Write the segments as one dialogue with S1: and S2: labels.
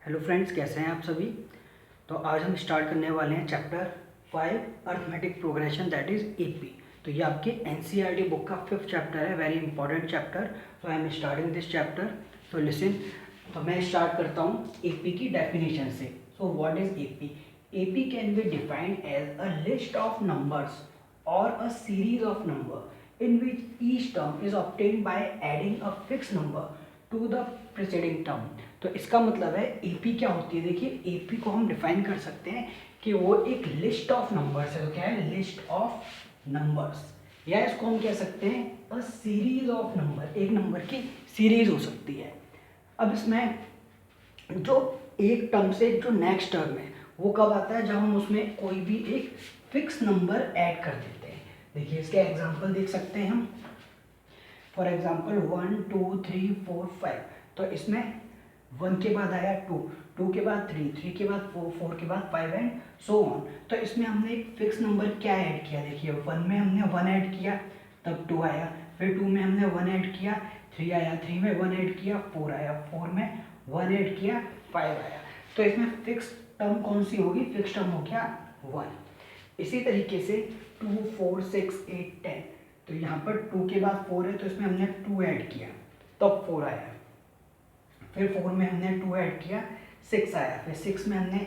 S1: Hello friends, कैसे हैं आप सभी। तो आज हम स्टार्ट करने वाले हैं chapter 5 arithmetic progression, that is AP. तो ये आपके एनसीईआरटी बुक का 5th चैप्टर है, very important chapter. So I am starting this chapter. तो लिसन, तो मैं स्टार्ट करता हूँ एपी की डेफिनेशन से। So what is AP? AP can be defined as a list of numbers और a series of number in which each term is obtained by adding a fix number to the preceding term. तो इसका मतलब है AP क्या होती है। देखिए, AP को हम डिफाइन कर सकते हैं कि वो एक लिस्ट ऑफ नंबर्स है। तो क्या है? लिस्ट ऑफ नंबर्स, या इसको हम कह सकते हैं अ सीरीज ऑफ नंबर, एक नंबर की सीरीज हो सकती है। अब इसमें जो एक टर्म से जो नेक्स्ट टर्म है वो कब आता है? जब हम उसमें कोई भी एक फिक्स नंबर ऐड कर देते हैं। देखिए, इसके एग्जांपल देख सकते हैं हम। For example 1 2 3 4 5। तो इसमें 1 के बाद आया 2, 2 के बाद 3, 3 के बाद 4, 4 के बाद 5 एंड सो ऑन। तो इसमें हमने एक फिक्स नंबर क्या ऐड किया? देखिए, 1 में हमने 1 ऐड किया तब 2 आया, फिर 2 में हमने 1 ऐड किया 3 आया, 3 में 1 ऐड किया 4 आया, 4 में 1 ऐड किया 5 आया। तो इसमें फिक्स टर्म कौन सी होगी? फिक्स टर्म हो गया 1। इसी तरीके से 2 4 6 8 10। तो यहाँ पर 2 के बाद 4 है तो इसमें हमने 2 ऐड किया तब 4 आया, फिर 4 में हमने 2 ऐड किया 6 आया, फिर 6 में हमने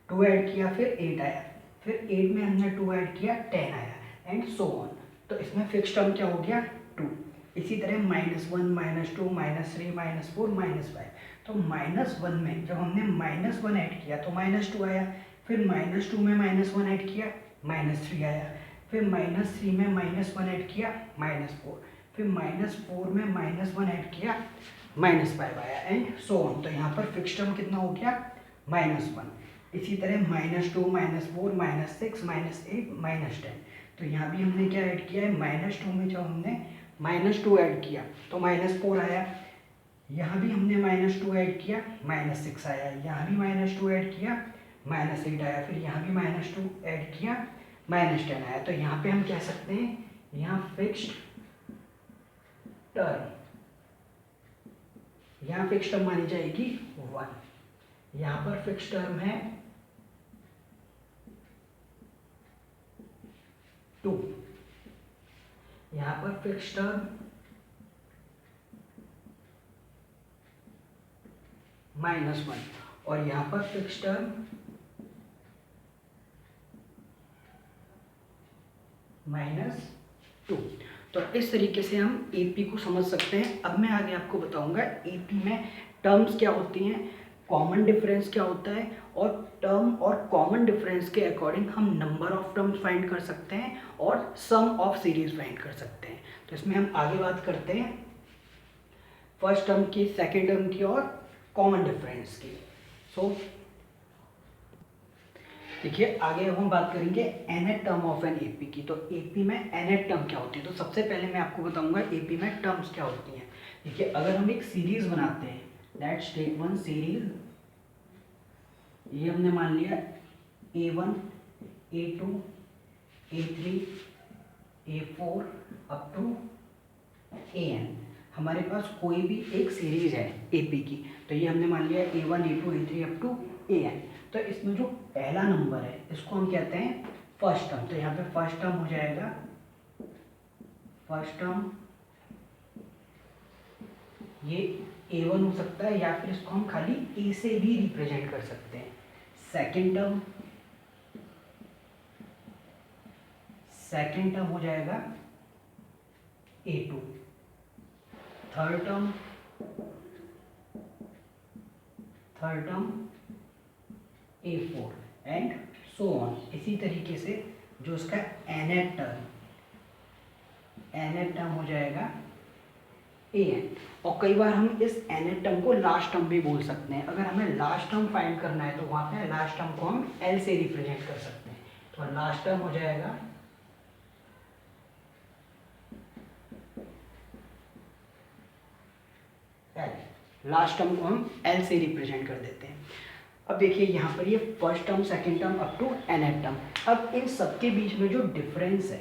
S1: 2 ऐड किया फिर 8 आया, फिर 8 में हमने 2 ऐड किया 10 आया एंड सो ऑन। तो इसमें फिक्स टर्म क्या हो गया? 2। इसी तरह -1 -2 -3 -4 -5। तो -1 में जब हमने -1 ऐड किया तो -2 आया, फिर -2 में -1 ऐड किया -3 आया, फिर -3 में -1 ऐड किया -4, फिर -4 में -1 ऐड किया -5 आया एंड सो ऑन। तो यहाँ पर फिक्स टर्म कितना हो गया? -1। इसी तरह -2 -4 -6 -8 -10। तो यहाँ भी हमने क्या ऐड किया है? -2 में जब हमने -2 ऐड किया तो -4 आया, यहाँ भी हमने -2 ऐड किया -6 आया, यहाँ भी -2 ऐड किया -8 आया, फिर यहाँ भी -2 ऐड किया -10 आया। तो यहाँ पे हम कह सकते हैं यहाँ फिक्स्ड टर्म, यहाँ फिक्स टर्म मानी जाएगी 1। यहाँ पर फिक्स टर्म है 2, यहाँ पर फिक्स टर्म -1 और यहाँ पर फिक्स टर्म -2। तो इस तरीके से हम एपी को समझ सकते हैं। अब मैं आगे आपको बताऊंगा एपी में टर्म्स क्या होती हैं, कॉमन डिफरेंस क्या होता है, और टर्म और कॉमन डिफरेंस के अकॉर्डिंग हम नंबर ऑफ टर्म्स फाइंड कर सकते हैं और सम ऑफ सीरीज फाइंड कर सकते हैं। तो इसमें हम आगे बात करते हैं फर्स्ट टर्म की, सेकेंड टर्म की और कॉमन डिफरेंस की। सो देखिए, आगे अब हम बात करेंगे nth term of an AP की। तो एपी में nth टर्म क्या होती है? तो सबसे पहले मैं आपको बताऊंगा एपी में टर्म्स क्या होती हैं। देखिए, अगर हम एक सीरीज बनाते हैं, लेट्स टेक वन सीरीज, ये हमने मान लिया A1 A2 A3 A4 up to AN। हमारे पास कोई भी एक सीरीज है एपी की, तो ये हमने मान लिया A1 A2 A3 up to AN। तो इसमें जो पहला नंबर है इसको हम कहते हैं फर्स्ट टर्म। तो यहाँ पे फर्स्ट टर्म हो जाएगा, फर्स्ट टर्म ये A1 हो सकता है, या फिर इसको हम खाली A से भी रिप्रेजेंट कर सकते हैं। सेकेंड टर्म, सेकेंड टर्म हो जाएगा A2। Third term, third term A4 and so on. इसी तरीके से जो इसका nth टर्म, nth टर्म हो जाएगा AN। और कई बार हम इस nth टर्म को लास्ट टर्म भी बोल सकते हैं। अगर हमें लास्ट टर्म फाइंड करना है तो वहाँ पे लास्ट टर्म को हम L से रिप्रेजेंट कर सकते हैं। तो लास्ट टर्म हो जाएगा L, लास्ट टर्म को हम L से रिप्रेजेंट कर देते हैं। अब देखिए, यहाँ पर ये first term, second term up to nth term. अब इन सबके बीच में जो डिफरेंस है,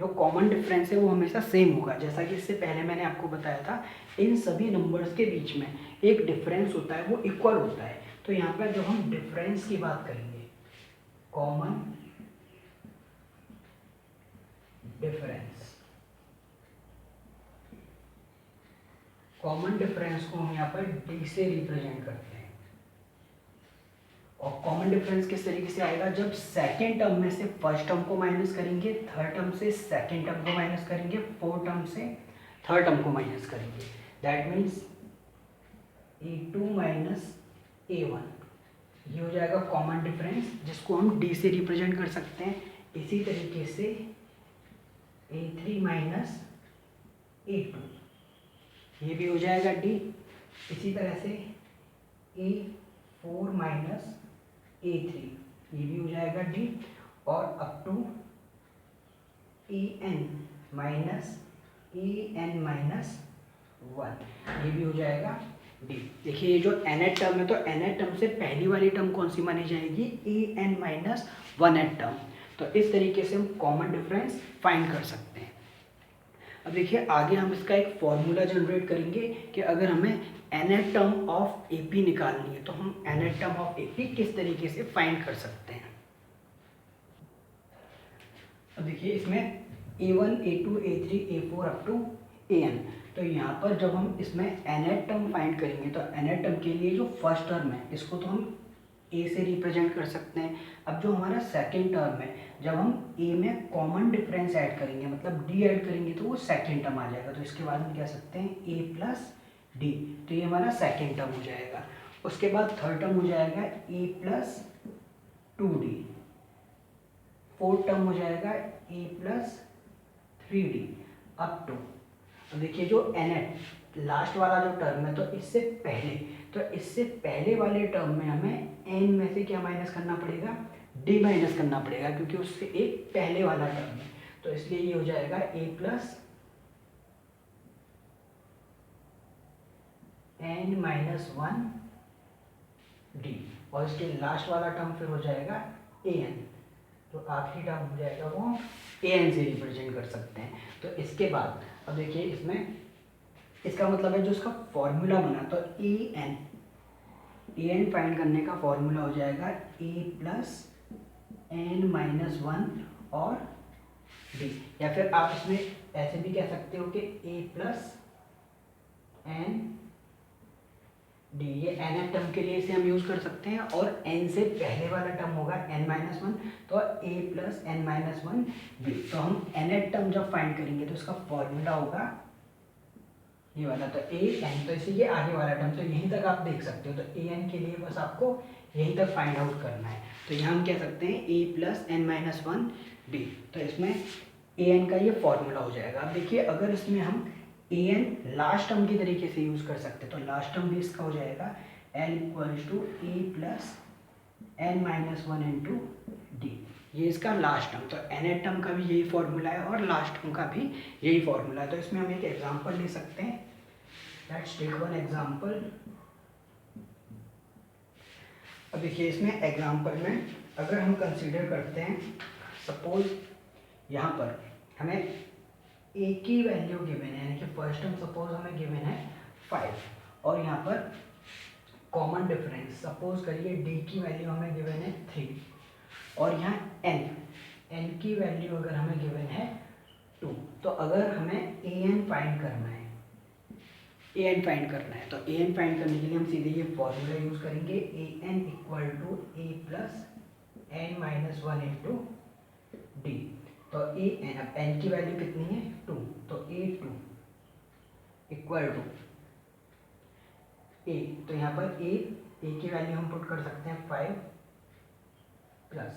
S1: जो कॉमन डिफरेंस है, वो हमेशा सेम होगा। जैसा कि इससे पहले मैंने आपको बताया था, इन सभी नंबर्स के बीच में एक डिफरेंस होता है वो इक्वल होता है। तो यहाँ पर जब हम डिफरेंस की बात करेंगे, कॉमन डिफरेंस, कॉमन डिफरेंस को हम यहाँ पर डी से रिप्रेजेंट करते हैं। और कॉमन डिफरेंस किस तरीके से आएगा, जब सेकेंड टर्म में से फर्स्ट टर्म को माइनस करेंगे, थर्ड टर्म से सेकेंड टर्म को माइनस करेंगे, फोर्थ टर्म से थर्ड टर्म को माइनस करेंगे। That means A2 minus A1, ये हो जाएगा कॉमन डिफरेंस जिसको हम डी से रिप्रेजेंट कर सकते हैं। इसी तरीके से A3 माइनस A2, ये भी हो जाएगा डी। इसी तरह से A4 माइनस A3, ये भी हो जाएगा डी। और up to AN minus AN minus 1, ये भी हो जाएगा डी। देखिए ये जो nth टर्म है तो nth टर्म से पहली वाली टर्म कौन सी मानी जाएगी, AN माइनस 1th टर्म। तो इस तरीके से हम कॉमन डिफरेंस फाइंड कर सकते हैं। अब देखिए आगे हम इसका एक फॉर्मूला जनरेट करेंगे कि अगर हमें nth टर्म ऑफ AP निकालनी है तो हम nth टर्म ऑफ AP किस तरीके से फाइंड कर सकते हैं। अब देखिए इसमें A1, A2, A3, A4 up to AN, तो यहाँ पर जब हम इसमें nth टर्म फाइंड करेंगे तो nth टर्म के लिए जो फर्स्ट टर्म है इसको तो हम A से रिप्रेजेंट कर सकते हैं। अब जो हमारा सेकेंड टर्म है, जब हम A में कॉमन डिफरेंस ऐड करेंगे मतलब D ऐड करेंगे तो वो सेकेंड टर्म आ जाएगा। तो इसके बाद हम कह सकते हैं A प्लस D, तो ये हमारा सेकेंड टर्म हो जाएगा। उसके बाद थर्ड टर्म हो जाएगा A plus 2D, fourth term हो जाएगा A plus 3D up to. तो देखिए जो nth लास्ट वाला जो टर्म है तो इससे पहले वाले टर्म में हमें n में से क्या माइनस करना पड़ेगा, d माइनस करना पड़ेगा क्योंकि उससे एक पहले वाला टर्म है। तो इसलिए ये हो जाएगा a plus n minus 1d, और इसके लास्ट वाला टर्म फिर हो जाएगा an, तो आखिरी टर्म हो जाएगा वो an से रिप्रेजेंट कर सकते हैं। तो इसके बाद अब देखिए इसमें इसका मतलब है जो इसका फॉर्मूला बना तो an फाइंड करने का फॉर्मूला हो जाएगा a प्लस n माइनस 1 और d, या फिर आप इसमें ऐसे भी कह सकते हो कि a प्लस n d, ये nth टर्म के लिए इसे हम यूज कर सकते हैं। और n से पहले वाला टर्म होगा n माइनस 1, तो a plus n minus 1 b। तो हम nth टर्म जब फाइंड करेंगे तो इसका फॉर्मूला होगा ये वाला, तो an, तो इसे ये आगे वाला टर्म, तो यहीं तक आप देख सकते हो। तो an के लिए बस आपको यहीं तक फाइंड आउट करना है। तो यहाँ हम कह सकते हैं a plus n minus 1d, तो इसमें an का ये फॉर्मूला हो जाएगा। अब देखिए अगर इसमें हम an लास्ट टर्म की तरीके से यूज़ कर सकते हैं तो लास्ट टर्म भी इसका हो जाएगा n equals to a plus n minus 1 into D, ये इसका लास्ट टर्म। तो nth टर्म का भी यही फॉर्मूला है और लास्ट टर्म का भी यही फॉर्मूला है। तो इसमें हम एक एग्जांपल ले सकते हैं। Let's take one example. अब देखिए इसमें एग्जांपल में अगर हम कंसीडर करते हैं, सपोज यहाँ पर हमें a की वैल्यू गिवन है, यानी कि फर्स्ट टर्म सपोज हमें गिवन है 5 और यहाँ पर कॉमन डिफरेंस सपोज करिए d की वैल्यू हमें गिवन है 3 और यहाँ n की वैल्यू अगर हमें गिवन है 2। तो अगर हमें an फाइंड करना है, an फाइंड करना है तो an फाइंड करने के लिए हम सीधे ये फॉर्मूला यूज करेंगे an equal to a plus n minus 1 into D. तो an, अब n की वैल्यू कितनी है 2, तो a2 इक्वल टू a, तो यहाँ पर a की वैल्यू हम पुट कर सकते हैं 5 plus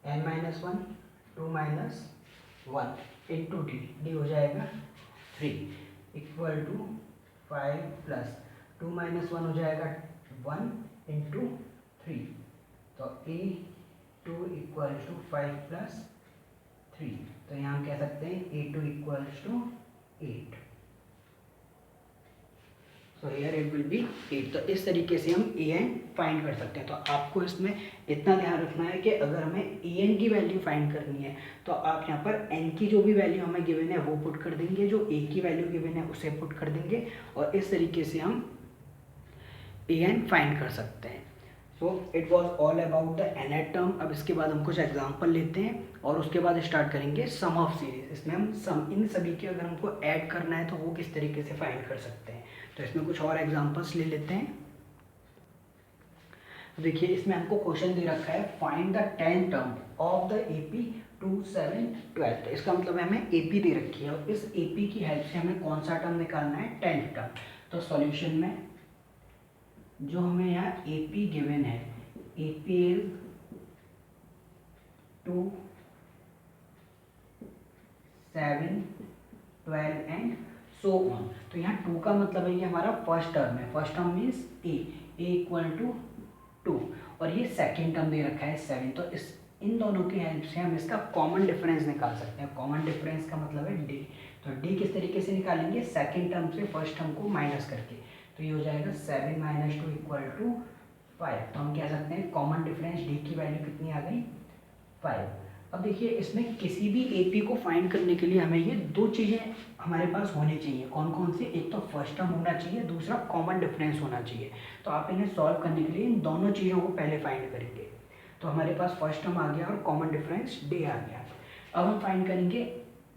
S1: n minus 1 2 minus 1 into D हो जाएगा 3 इक्वल टू 5 प्लस 2 माइनस 1 हो जाएगा 1 इंटू 3, तो a2 इक्वल टू 5 प्लस 3, तो यहाँ हम कह सकते हैं a2 equal to 8। So here it will be 8। तो इस तरीके से हम ए एन फाइंड कर सकते हैं। तो आपको इसमें इतना ध्यान रखना है कि अगर हमें ए एन की वैल्यू फाइंड करनी है तो आप यहाँ पर एन की जो भी वैल्यू हमें गिवन है वो पुट कर देंगे, जो ए की वैल्यू गिवन है उसे पुट कर देंगे, और इस तरीके से हम ए एन फाइंड कर सकते हैं। So it was all about the nth term. अब इसके बाद हम कुछ एग्जाम्पल लेते हैं और उसके बाद स्टार्ट करेंगे सम ऑफ सीरीज। इसमें हम सम इन सभी के अगर हमको ऐड करना है तो वो किस तरीके से फाइंड कर सकते हैं। तो इसमें कुछ और एग्जाम्पल्स ले लेते हैं। देखिए इसमें हमको क्वेश्चन दे रखा है find the 10th term of the AP 2, 7, 12। तो इसका मतलब है हमें AP दे रखी है और इस AP की हेल्प से हमें कौन सा टर्म निकालना है, 10th टर्म। तो सॉल्यूशन में जो हमें यहाँ AP गिवन है, AP is 2, 7, 12 and so on. तो यहाँ 2 का मतलब है ये हमारा फर्स्ट टर्म है। First term means A equal to 2 और ये सेकेंड टर्म दे रखा है 7। तो इस इन दोनों की हेल्प से हम इसका कॉमन डिफरेंस निकाल सकते हैं। कॉमन डिफरेंस का मतलब है डी। तो डी किस तरीके से निकालेंगे, सेकेंड टर्म से फर्स्ट टर्म को माइनस करके। तो ये हो जाएगा 7 - 2 इक्वल टू 5। तो हम कह सकते हैं कॉमन डिफरेंस डी की वैल्यू कितनी आ गई, 5। अब देखिए इसमें किसी भी एपी को फाइंड करने के लिए हमें ये दो चीज़ें हमारे पास होनी चाहिए। कौन कौन सी, एक तो फर्स्ट टर्म होना चाहिए, दूसरा कॉमन डिफरेंस होना चाहिए। तो आप इन्हें सॉल्व करने के लिए इन दोनों चीज़ों को पहले फाइंड करेंगे। तो हमारे पास फर्स्ट टर्म आ गया और कॉमन डिफरेंस डे आ गया। अब हम फाइंड करेंगे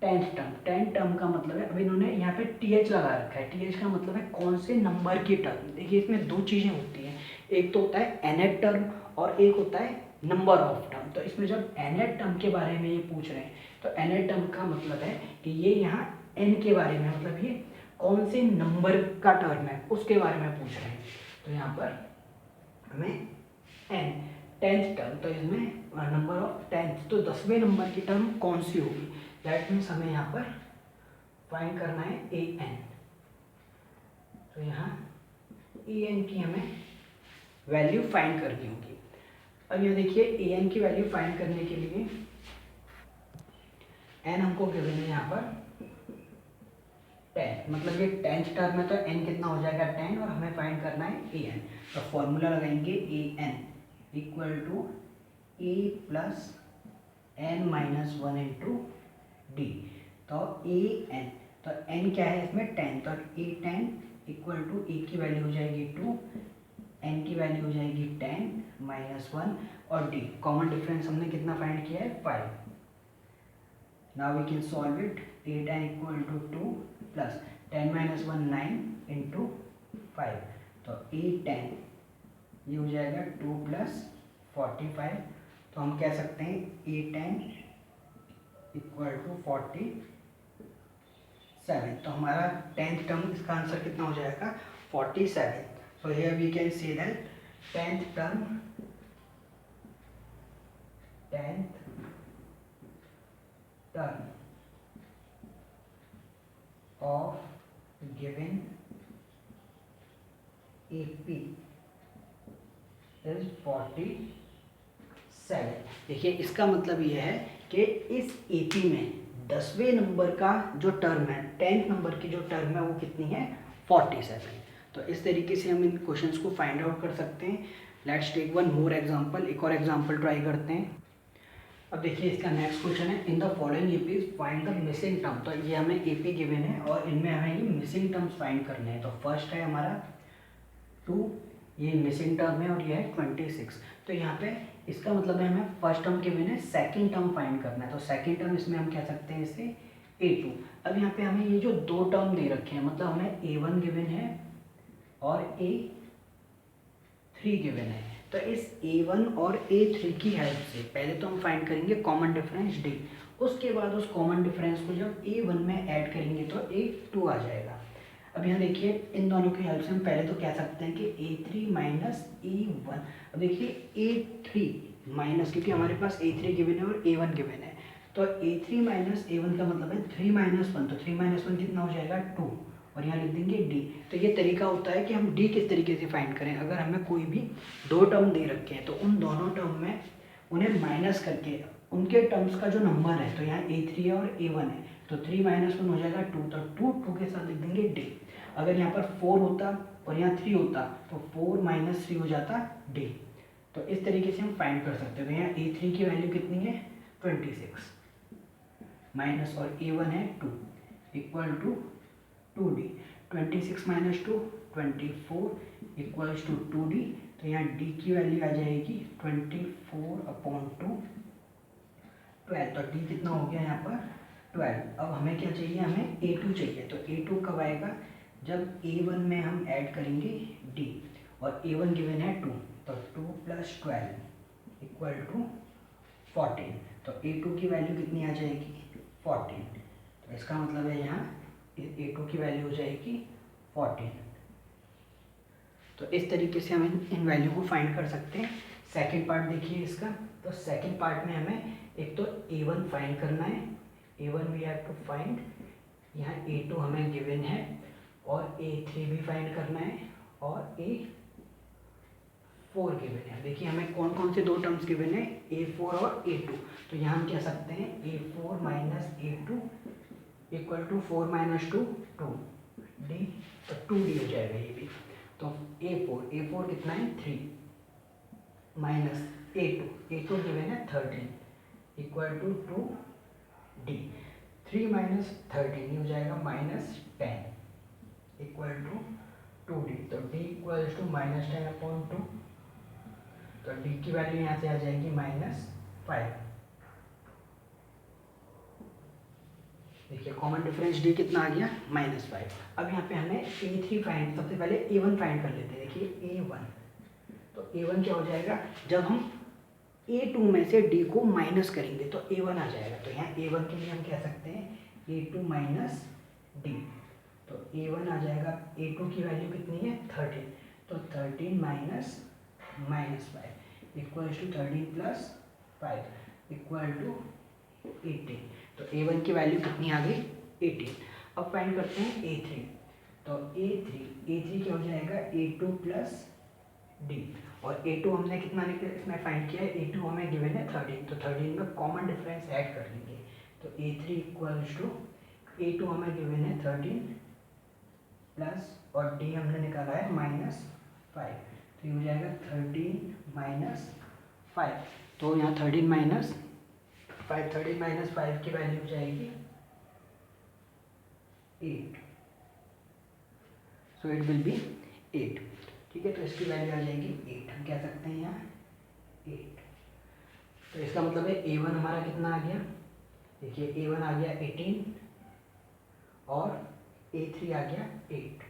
S1: 10th टर्म। 10th टर्म का मतलब है, अब इन्होंने यहाँ पे TH लगा रखा है। TH का मतलब है कौन से नंबर की टर्म। देखिए इसमें दो चीज़ें होती हैं, एक तो होता है nth टर्म और एक होता है नंबर ऑफ टर्म। तो इसमें जब nth टर्म के बारे में ये पूछ रहे हैं तो nth टर्म का मतलब है कि ये यहाँ n के बारे में, मतलब ये कौन से नंबर का टर्म है उसके बारे में पूछ रहे हैं। तो यहाँ पर हमें n 10th टर्म, तो इसमें नंबर ऑफ 10th, तो 10वें नंबर की टर्म कौन सी होगी। दैट मीन्स हमें यहाँ पर फाइंड करना है an। तो यहाँ an की हमें वैल्यू फाइंड करनी होगी। अब ये देखिए an की वैल्यू फाइंड करने के लिए n हमको गिवन है यहाँ पर 10, मतलब ये 10th टर्म है तो n कितना हो जाएगा 10 और हमें फाइंड करना है an। तो फॉर्मूला लगाएंगे an equal to a plus n - 1 into D. तो an, तो n क्या है इसमें 10, तो a10 इक्वल टू a की वैल्यू हो जाएगी 2, n की वैल्यू हो जाएगी 10 - 1 और d कॉमन डिफरेंस हमने कितना फाइंड किया है 5। Now we can solve it. a10 equal to 2 plus 10 - 1 9 into 5। तो a10 ये हो जाएगा 2 प्लस 45। तो हम कह सकते हैं a10 इक्वल टू 47। तो हमारा 10th टर्म, इसका आंसर कितना हो जाएगा 47। So here we can say that 10th term of given AP is 47। देखिए इसका मतलब ये है कि इस AP में 10वें नंबर का जो टर्म है, 10th नंबर की जो टर्म है वो कितनी है 47। तो इस तरीके से हम इन क्वेश्चंस को फाइंड आउट कर सकते हैं। Let's take one more example, एक और एग्जांपल ट्राई करते हैं। अब देखिए इसका नेक्स्ट क्वेश्चन है, in the following APs find the missing term. तो ये हमें एपी गिवन है और इनमें हमें ये मिसिंग टर्म्स फाइंड करने हैं। तो फर्स्ट है हमारा 2, ये मिसिंग टर्म है और ये है 26। तो यहाँ पे इसका मतलब है हमें फर्स्ट टर्म गिवन है, सेकंड टर्म फाइंड करना है। तो सेकंड टर्म इसमें हम कह सकते हैं इसे A2। अब यहाँ पे हमें ये जो दो टर्म दे रखे हैं, मतलब हमें A1 गिवन है और A3 गिवन है। तो इस A1 और A3 की हेल्प से पहले तो हम फाइंड करेंगे कॉमन डिफरेंस D, उसके बाद उस कॉमन डिफरेंस को जब A1 में ऐड करेंगे तो A2 आ जाएगा। अब यहाँ देखिए इन दोनों की हेल्प से हम पहले तो कह सकते हैं कि A3 माइनस A1। अब देखिए A3 माइनस, क्योंकि हमारे पास A3 गिवन है और A1 गिवन है, तो A3 माइनस A1 का मतलब है 3 - 1। तो 3 - 1 कितना हो जाएगा 2 और यहाँ लिख देंगे D। तो ये तरीका होता है कि हम D किस तरीके से फाइंड करें। अगर हमें कोई भी दो टर्म दे रखे हैं तो उन दोनों टर्म में उन्हें माइनस करके उनके टर्म्स का जो नंबर है, तो यहाँ A3 है और A1 है, तो 3 - 1 हो जाएगा 2, तो 2 के साथ लिख देंगे D। अगर यहाँ पर 4 होता और यहाँ 3 होता तो 4 माइनस 3 हो जाता डी। तो इस तरीके से हम फाइंड कर सकते हैं। तो यहाँ A3 की वैल्यू कितनी है 26 माइनस और A1 है 2 equal to 2D। 26 minus 2 24 equals to 2D। तो यहाँ D की वैल्यू आ जाएगी 24/2 12। तो D कितना हो गया यहाँ पर 12। अब हमें क्या चाहिए, हमें A2 चाहिए। तो A2 कब आएगा, जब A1 में हम ऐड करेंगे D और A1 गिवन है 2 तो 2 + 12 इक्वल टू 14। तो A2 की वैल्यू कितनी आ जाएगी 14। तो इसका मतलब है यहाँ A2 की वैल्यू हो जाएगी 14। तो इस तरीके से हम इन वैल्यू को फाइंड कर सकते हैं। सेकंड पार्ट देखिए इसका। तो सेकंड पार्ट में हमें एक तो A1 फाइंड करना है, A1 we have to find. यहाँ A2 हमें गिवन है और A3 भी फाइंड करना है और A4 गिवन है। देखिए हमें कौन कौन से दो टर्म्स गिवन है, A4 और A2। तो यहाँ हम कह सकते हैं A4 minus A2 equal to 4 minus 2 2D। तो 2D हो जाएगा ये भी। तो A4 कितना है 3 माइनस A2 गिवन है 13 इक्वल टू 2D। 3 माइनस 13 ये हो जाएगा -10 इक्वल टू 2D। तो D इक्वल्स टू -10/2। तो D की वैल्यू यहाँ से आ जाएगी -5। देखिए कॉमन डिफरेंस D कितना आ गया -5। अब यहाँ पे हमें A3 फाइंड, सबसे पहले A1 फाइंड कर लेते हैं। देखिए A1, तो A1 क्या हो जाएगा, जब हम A2 में से D को माइनस करेंगे तो A1 आ जाएगा। तो यहाँ A1 के लिए हम कह सकते हैं A2 माइनस D। तो A1 आ जाएगा, A2 की वैल्यू कितनी है 13। तो 13 minus -5 equals to 13 + 5 equal to 18। तो A1 की वैल्यू कितनी आ गई 18। अब फाइंड करते हैं A3। तो A3 क्या हो जाएगा A2 + D। और A2 हमने कितना इसमें फाइंड किया है, A2 हमें गिवन है 13। तो 13 में कॉमन डिफरेंस ऐड कर लेंगे। तो A3 इक्वल्स टू A2 हमें गिवन है 13 प्लस और D हमने निकाला है -5। तो ये हो जाएगा 13 - 5। तो यहाँ 13 - 5 की वैल्यू हो जाएगी 8। So it will be 8। ठीक है, तो इसकी वैल्यू आ जाएगी 8। हम कह सकते हैं यहाँ 8। तो इसका मतलब है A1 हमारा कितना आ गया, देखिए A1 आ गया 18 और A3 आ गया 8।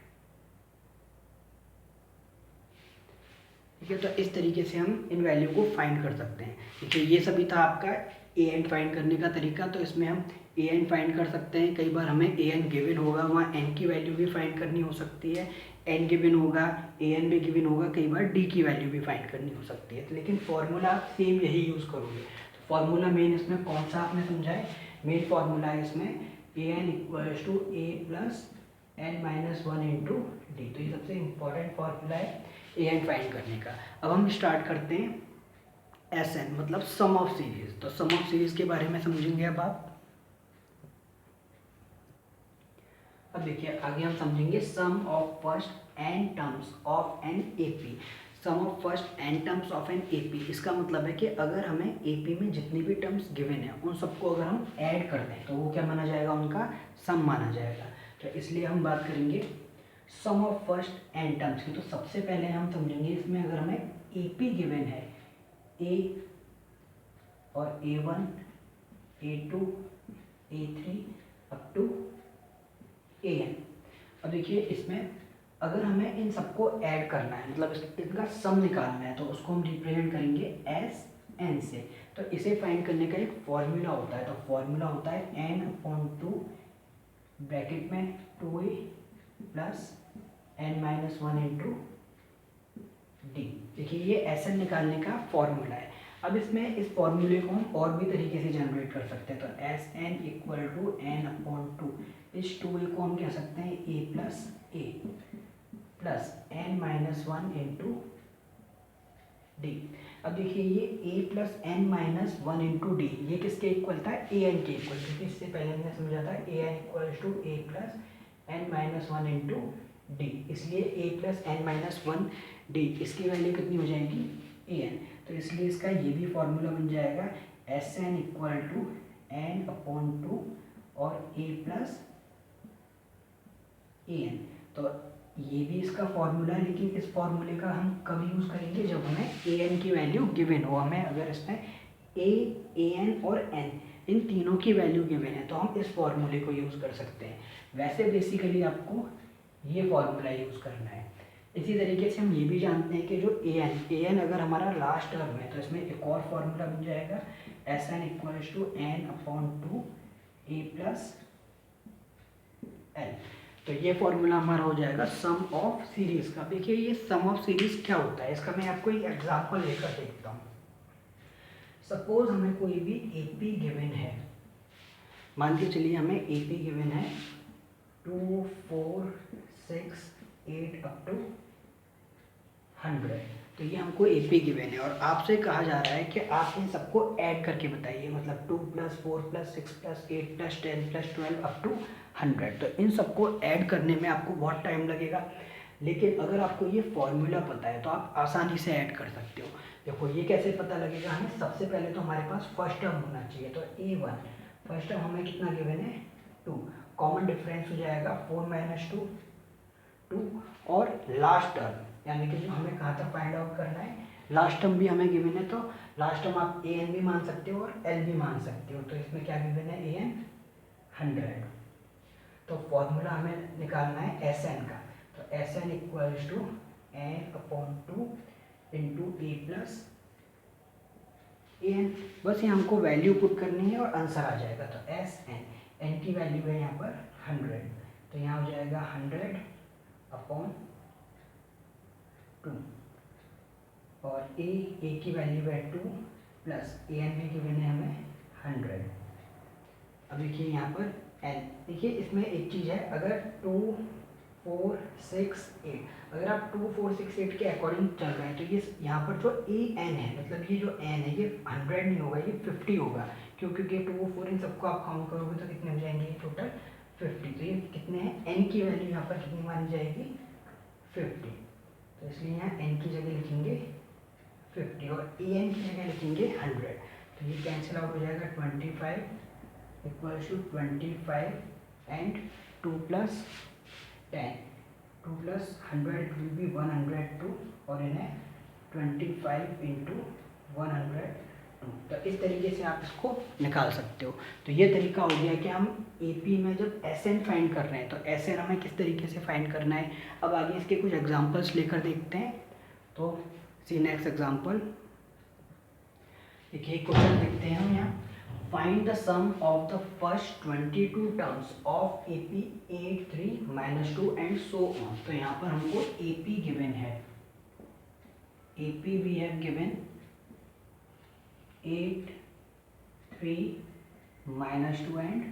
S1: ठीक है, तो इस तरीके से हम इन वैल्यू को फाइंड कर सकते हैं। देखिए ये सभी था आपका an फाइंड करने का तरीका। तो इसमें हम an फाइंड कर सकते हैं। कई बार हमें an गिवन होगा, वहाँ n की वैल्यू भी फाइंड करनी हो सकती है। n गिवन होगा, an भी गिवन होगा, कई बार d की वैल्यू भी फाइंड करनी हो सकती है। लेकिन फॉर्मूला सेम यही यूज़ करोगे। तो फॉर्मूला मेन इसमें कौन सा आपने समझा है, मेन फॉर्मूला है इसमें an equals to a + n-1 × d। तो ये सबसे इम्पॉर्टेंट फॉर्मूला है an फाइंड करने का। अब हम स्टार्ट करते हैं SN मतलब सम ऑफ सीरीज। तो सम ऑफ सीरीज के बारे में समझेंगे अब आप। अब देखिए आगे हम समझेंगे sum of first n terms of an AP। Sum of first n terms of an AP, इसका मतलब है कि अगर हमें AP में जितनी भी टर्म्स गिवन है उन सबको अगर हम ऐड कर दें तो वो क्या माना जाएगा, उनका सम माना जाएगा। तो इसलिए हम बात करेंगे सम ऑफ फर्स्ट n टर्म्स की। तो सबसे पहले हम समझेंगे इसमें अगर हमें AP गिवन है A और A1 A2 A3 up to AN। अब देखिए इसमें अगर हमें इन सबको ऐड करना है, मतलब इनका सम निकालना है, तो उसको हम रिप्रेजेंट करेंगे SN से। तो इसे फाइंड करने का एक फॉर्मूला होता है। तो फॉर्मूला होता है n/2 ब्रैकेट में 2a + n-1 × d। देखिए ये SN निकालने का फॉर्मूला है। अब इसमें इस फॉर्मूले को हम और भी तरीके से जनरेट कर सकते हैं। तो SN = n/2। इस 2a को हम कह सकते हैं a + a plus n-1 × d। अब देखिए ये a + n-1 × d ये किसके इक्वल था, an के इक्वल। क्योंकि इससे पहले हमने समझा था an = a + n-1 × डी, इसलिए a plus n minus one d, इसकी वैल्यू कितनी हो जाएगी ए एन। तो इसलिए इसका ये भी फॉर्मूला बन जाएगा S N equal to N upon two और ए प्लस ए एन। तो ये भी इसका फॉर्मूला है, लेकिन इस फॉर्मूले का हम कब यूज़ करेंगे, जब हमें ए एन की वैल्यू गिवन हो। हमें अगर इसमें ए एन और एन इन तीनों की वैल्यू गिवन है तो हम इस फॉर्मूले को यूज़ कर सकते हैं। वैसे बेसिकली आपको ये फॉर्मूला यूज़ करना है। इसी तरीके से हम ये भी जानते हैं कि जो ए एन अगर हमारा लास्ट टर्म है तो इसमें एक और फॉर्मूला बन जाएगा S N equals to N upon two A plus L. तो ये फॉर्मूला हमारा हो जाएगा सम ऑफ सीरीज का। देखिए ये सम ऑफ सीरीज क्या होता है, इसका मैं आपको एक एग्जांपल लेकर देखता हूँ। सपोज हमें कोई भी एपी गिवन है, मान के चलिए हमें एपी गिवन है 2, 4, 6, 8 अप टू 100। तो ये हमको एपी गिवन है और आपसे कहा जा रहा है कि आप इन सबको ऐड करके बताइए, मतलब 2 + 4 + 6 + 8 + 10 + 12 अप टू 100। तो इन सबको ऐड करने में आपको बहुत टाइम लगेगा, लेकिन अगर आपको ये फॉर्मूला पता है तो आप आसानी से ऐड कर सकते हो। देखो ये कैसे पता लगेगा हमें, सबसे पहले तो हमारे पास फर्स्ट टर्म होना चाहिए। तो A1 फर्स्ट टर्म हमें कितना गिवन है 2, कॉमन डिफरेंस हो जाएगा 4 - 2 और लास्ट टर्म यानी कि जो हमें कहाँ तक फाइंड आउट करना है, लास्ट टर्म भी हमें गिवन है। तो लास्ट टर्म आप an भी मान सकते हो और l भी मान सकते हो। तो इसमें क्या गिवन है an 100। तो फॉर्मूला हमें निकालना है Sn का। तो Sn equals to n upon 2 into A plus an। बस ये हमको वैल्यू पुट करनी है और आंसर आ जाएगा। तो Sn, n की वैल्यू है यहाँ पर 100, तो यहाँ हो जाएगा 100 अपॉन 2 और a की वैल्यू है 2 प्लस an भी गिवन है हमें 100। अब देखिए यहाँ पर n, देखिए इसमें एक चीज़ है, अगर 2, 4, 6, 8 अगर आप 2, 4, 6, 8 के अकॉर्डिंग चल रहे हैं तो ये यहाँ पर जो an है, मतलब ये जो n है ये 100 नहीं होगा, ये 50 होगा। क्यों, क्योंकि 2, 4 इन सबको आप काउंट करोगे तो कितने हो जाएंगे टोटल 50। तो ये कितने हैं, n की वैल्यू यहाँ पर कितनी मानी जाएगी 50। तो इसलिए यहाँ n की जगह लिखेंगे 50 और an की जगह लिखेंगे 100। तो ये कैंसिल आउट हो जाएगा 25 equals to 25 and 2 + 10, 2 + 100 will be 102 और इन्हें 25 इंटू 102। तो इस तरीके से आप इसको निकाल सकते हो। तो ये तरीका हो गया कि हम एपी में जब Sn फाइंड कर रहे हैं तो Sn हमें किस तरीके से फाइंड करना है। अब आगे इसके कुछ एग्जांपल्स लेकर देखते हैं। तो सी नेक्स्ट एग्जांपल, देखिए क्वेश्चन देखते हैं हम यहाँ। Find the sum of the first 22 terms of AP 8, 3, -2 and so on. तो यहाँ पर हमको AP गिवन है, AP we have given 8, 3, -2 and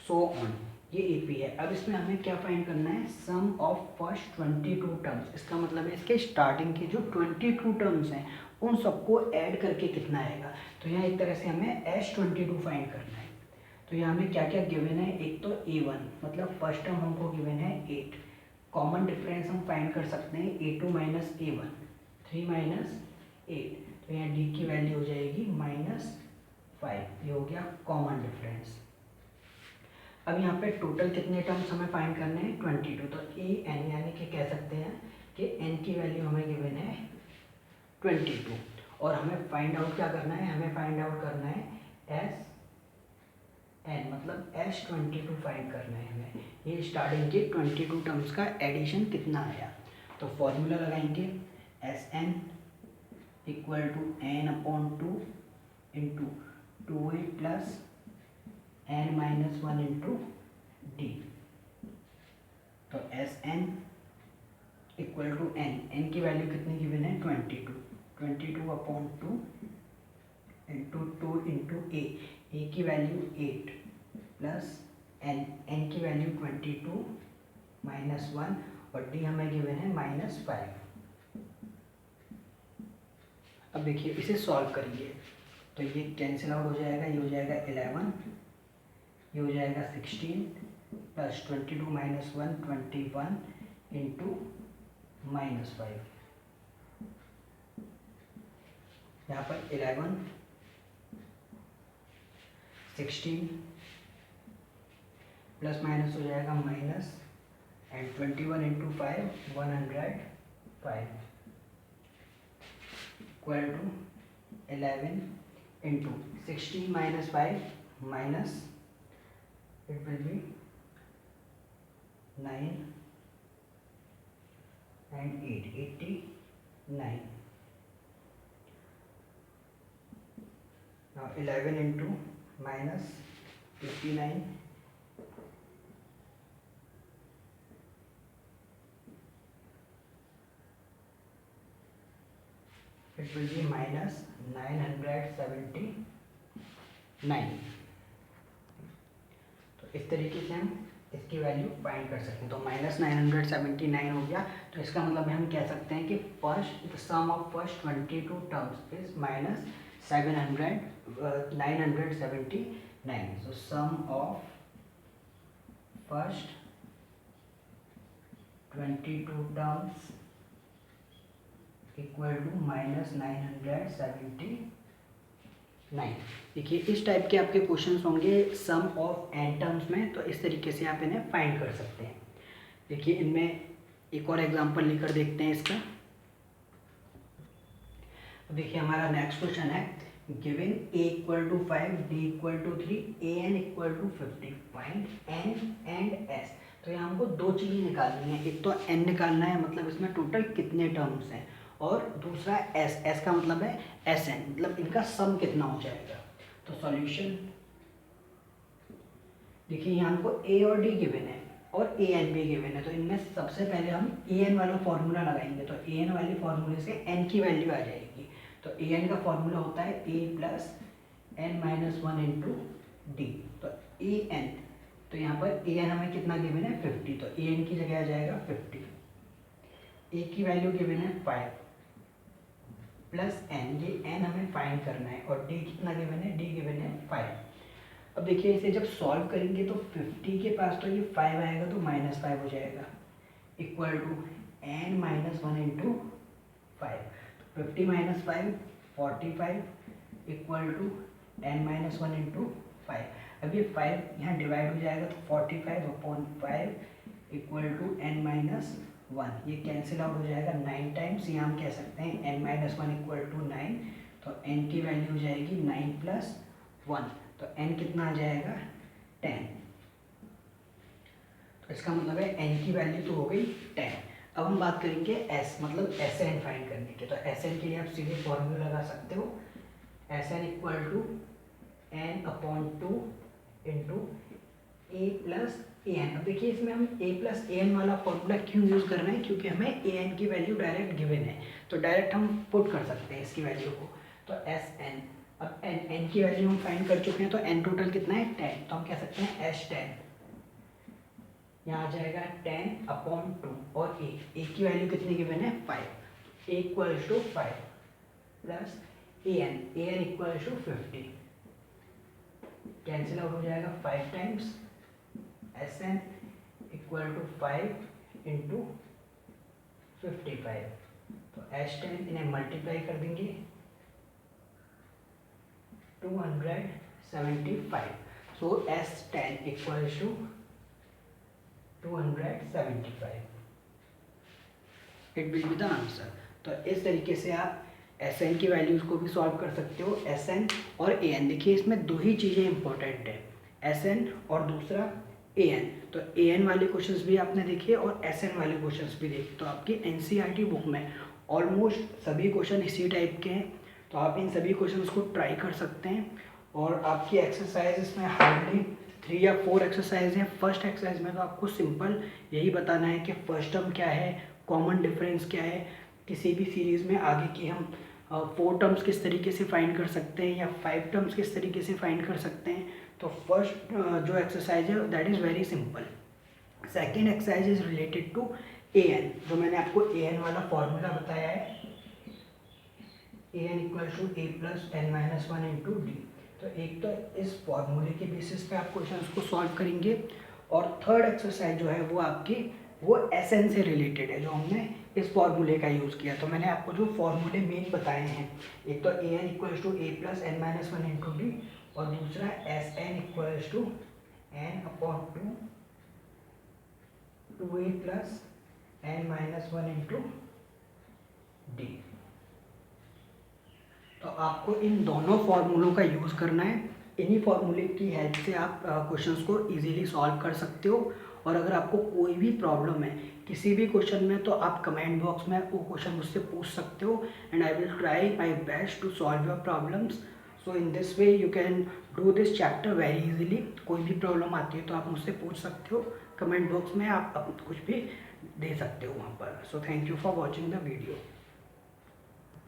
S1: so on, ये AP है। अब इसमें हमें क्या फाइंड करना है, सम ऑफ फर्स्ट 22 टर्म्स। इसका मतलब है इसके स्टार्टिंग के जो 22 टर्म्स हैं उन सबको ऐड करके कितना आएगा। तो यहाँ एक तरह से हमें S22 फाइंड करना है। तो यहाँ हमें क्या क्या गिवन है, एक तो A1 मतलब फर्स्ट टर्म हमको गिवन है 8, कॉमन डिफरेंस हम फाइंड कर सकते हैं A2 - A1, 3 - 8। तो यहाँ D की वैल्यू हो जाएगी -5, ये हो गया कॉमन डिफरेंस। अब यहाँ पे टोटल कितने टर्म्स हमें फाइंड करने हैं 22। तो an यानी कि कह सकते हैं कि n की वैल्यू हमें गिवन है 22 और हमें फाइंड आउट क्या करना है, हमें फाइंड आउट करना है Sn मतलब S22 फाइंड करना है हमें। ये स्टार्टिंग के 22 टर्म्स का एडिशन कितना आया। तो फॉर्मूला लगाएंगे Sn equal to n upon 2 into 2a plus n - 1 into d। तो Sn इक्वल टू n की वैल्यू कितनी गिवन है 22 अपॉन 2 इंटू 2 इंटू a की वैल्यू 8 प्लस n की वैल्यू 22 -1 और d हमें गिवन है -5। अब देखिए इसे सॉल्व करेंगे तो ये कैंसिल आउट हो जाएगा, ये हो जाएगा 11, ये हो जाएगा 16 प्लस 22 - 1 21 इंटू -5, यहाँ पर 11, 16 प्लस माइनस हो जाएगा minus, and 21 into 5 105 equal to 11 into 16 minus 5 minus, it will be 9 and 8 89. Now 11 into minus 59 it will be minus 979. तो इस तरीके से हम इसकी वैल्यू फाइंड कर सकते हैं। तो माइनस 979 हो गया। तो इसका मतलब हम कह सकते हैं कि first the sum of first 22 terms is minus 979. So sum of first 22 terms equal to minus 979. देखिए इस टाइप के आपके क्वेश्चंस होंगे सम ऑफ n टर्म्स में, तो इस तरीके से आप इन्हें फाइंड कर सकते हैं। देखिए इनमें एक और एग्जांपल लेकर देखते हैं इसका। देखिए हमारा नेक्स्ट क्वेश्चन है given a equal to 5, d equal to 3, an equal to 50, find n and s। तो यहाँ हमको दो चीज़ें निकालनी है, एक तो n निकालना है, मतलब इसमें टोटल कितने टर्म्स हैं, और दूसरा s का मतलब है sn, मतलब इनका सम कितना हो जाएगा। तो सॉल्यूशन देखिए यहाँ हमको a और d गिवन है और an भी गिवन है, तो इनमें सबसे पहले हम an वाला फॉर्मूला लगाएंगे। तो an वाले फॉर्मूले से n की वैल्यू आ जाएगी। तो an का फॉर्मूला होता है a plus n-1 into D. तो an, तो यहाँ पर an हमें कितना गिवन है 50, तो an की जगह आ जाएगा 50। a की वैल्यू गिवन है 5 प्लस n, ये n हमें फाइंड करना है, और d कितना गिवन है, d गिवन है 5। अब देखिए इसे जब सॉल्व करेंगे तो 50 के पास तो ये 5 आएगा, तो -5 हो जाएगा, equal to n-1 into 5। 50 minus 5 45 equal to n-1 into 5। अब ये 5 यहाँ डिवाइड हो जाएगा, तो 45/5 इक्वल टू n-1, ये कैंसिल आउट हो जाएगा 9 टाइम्स। यहाँ हम कह सकते हैं n-1 इक्वल टू 9, तो n की वैल्यू हो जाएगी 9 + 1, तो n कितना आ जाएगा 10। तो इसका मतलब है n की वैल्यू तो हो गई 10। अब हम बात करेंगे s, मतलब Sn फाइंड करने के। तो Sn के लिए आप सीधे फॉर्मूला लगा सकते हो, Sn equal to n/2 into a plus an। अब देखिए इसमें हम a प्लस an वाला फॉर्मूला क्यों यूज़ कर रहे हैं, क्योंकि हमें an की वैल्यू डायरेक्ट गिवन है, तो डायरेक्ट हम पुट कर सकते हैं इसकी वैल्यू को। तो Sn, अब n की वैल्यू हम फाइंड कर चुके हैं, तो n टोटल कितना है 10, तो हम कह सकते हैं S10, यहाँ आ जाएगा 10/2, और a की वैल्यू कितनी गिवन है 5, a equals to 5 plus an equals to 50, cancel out हो जाएगा 5 times. Sn equal to 5 into 55, तो S10 इन्हें मल्टीप्लाई कर देंगे 275, so S10 equals to 275, it will be the answer. तो इस तरीके से आप Sn की वैल्यूज़ को भी सॉल्व कर सकते हो, Sn और an। देखिए इसमें दो ही चीज़ें इंपॉर्टेंट है, Sn और दूसरा an। तो an वाले क्वेश्चंस भी आपने देखे और Sn वाले क्वेश्चंस भी देखे। तो आपकी NCERT बुक में ऑलमोस्ट सभी क्वेश्चन इसी टाइप के हैं, तो आप इन सभी क्वेश्चंस को ट्राई कर सकते हैं। और आपकी एक्सरसाइज में हार्डली 3 या 4 एक्सरसाइज हैं। फर्स्ट एक्सरसाइज में तो आपको सिंपल यही बताना है कि फर्स्ट टर्म क्या है, कॉमन डिफरेंस क्या है, किसी भी सीरीज़ में आगे की हम 4 टर्म्स किस तरीके से फाइंड कर सकते हैं या 5 टर्म्स किस तरीके से फाइंड कर सकते हैं। तो फर्स्ट जो एक्सरसाइज है that is very simple. Second exercise is related to an, जो मैंने आपको an वाला फॉर्मूला बताया है, an equal to a plus n-1 into D. तो एक तो इस फॉर्मूले के बेसिस पे आप क्वेश्चन को सॉल्व करेंगे, और थर्ड एक्सरसाइज जो है वो आपकी वो एस एन से रिलेटेड है, जो हमने इस फॉर्मूले का यूज़ किया। तो मैंने आपको जो फॉर्मूले मेन बताए हैं, एक तो a n equals to A plus n minus one into d, और दूसरा s N equals to N upon two A plus n minus one into D. तो आपको इन दोनों फॉर्मूलों का यूज़ करना है। इन्हीं फॉर्मूले की हेल्प से आप क्वेश्चंस को इजीली सॉल्व कर सकते हो। और अगर आपको कोई भी प्रॉब्लम है किसी भी क्वेश्चन में, तो आप कमेंट बॉक्स में वो क्वेश्चन मुझसे पूछ सकते हो, and I will try my best to solve your problems. So in this way you can do this chapter very easily. कोई भी प्रॉब्लम आती है तो आप मुझसे पूछ सकते हो, कमेंट बॉक्स में आप कुछ भी दे सकते हो वहाँ पर। So thank you for watching the video.